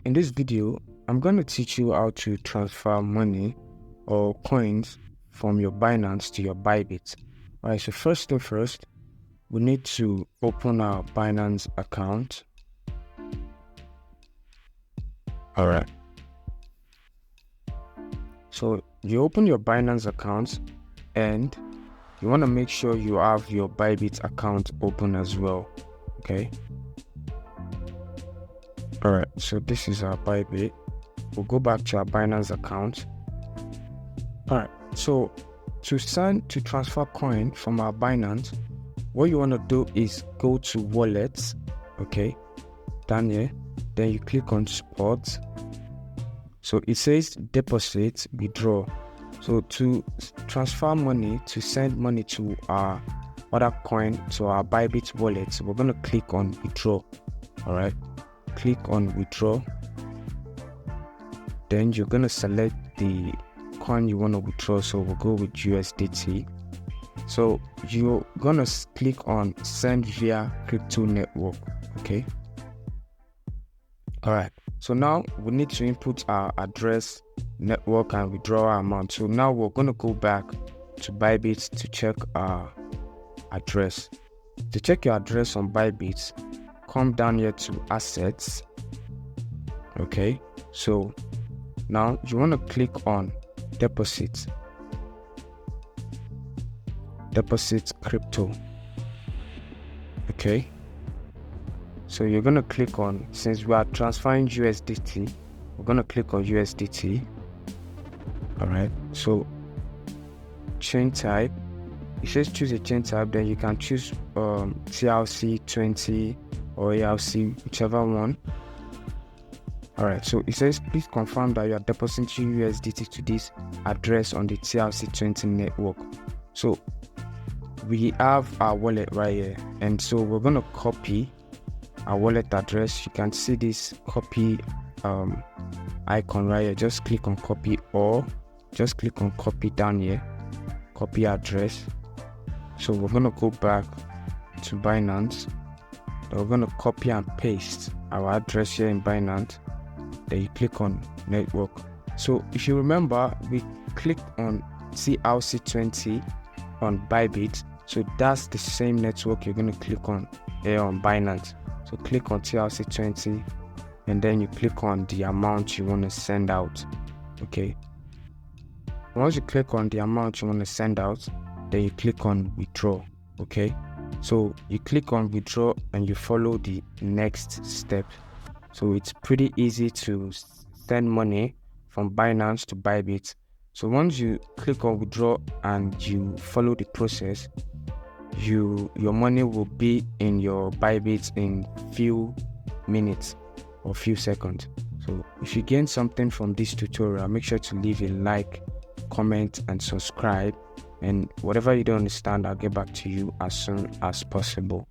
in this video, I'm going to teach you how to transfer money or coins from your Binance to your Bybit. Alright, so first thing first, we need to open our Binance account. Alright. So you open your Binance account and you want to make sure you have your Bybit account open as well. Okay. Alright, so this is our Bybit. We'll go back to our Binance account. Alright, so to transfer coin from our Binance, what you want to do is go to wallets. Okay, down here, then you click on spot. So it says deposit, withdraw. So to transfer money, to send money to our other coin, to our Bybit wallet, we're going to click on withdraw. Alright, click on withdraw. Then you're going to select the coin you want to withdraw. So we'll go with USDT. So you're going to click on send via crypto network. Okay. Alright, so now we need to input our address, network, and withdraw our amount. So now we're going to go back to Bybit to check our address. To check your address on Bybit, come down here to assets. Okay, so now you want to click on deposit crypto. Okay, so you're going to click on, since we are transferring USDT, we're going to click on USDT. Alright, so chain type, it says choose a chain type, then you can choose TRC20 or ARC, whichever one. Alright, so it says please confirm that you are depositing USDT to this address on the TRC20 network. So we have our wallet right here, and so we're going to copy our wallet address. You can see this copy icon right here. Just click on copy, or just click on copy down here, copy address. So we're going to go back to Binance. Then we're going to copy and paste our address here in Binance. Then you click on network. So if you remember, we clicked on TRC20 on Bybit, so that's the same network you're going to click on here on Binance. So click on TRC20 and then you click on the amount you want to send out. Okay, once you click on the amount you want to send out, then you click on withdraw. Okay, so you click on withdraw and you follow the next step. So it's pretty easy to send money from Binance to Bybit. So once you click on withdraw and you follow the process, your money will be in your Bybit in few minutes or few seconds. So if you gain something from this tutorial, make sure to leave a like, comment, and subscribe. And whatever you don't understand, I'll get back to you as soon as possible.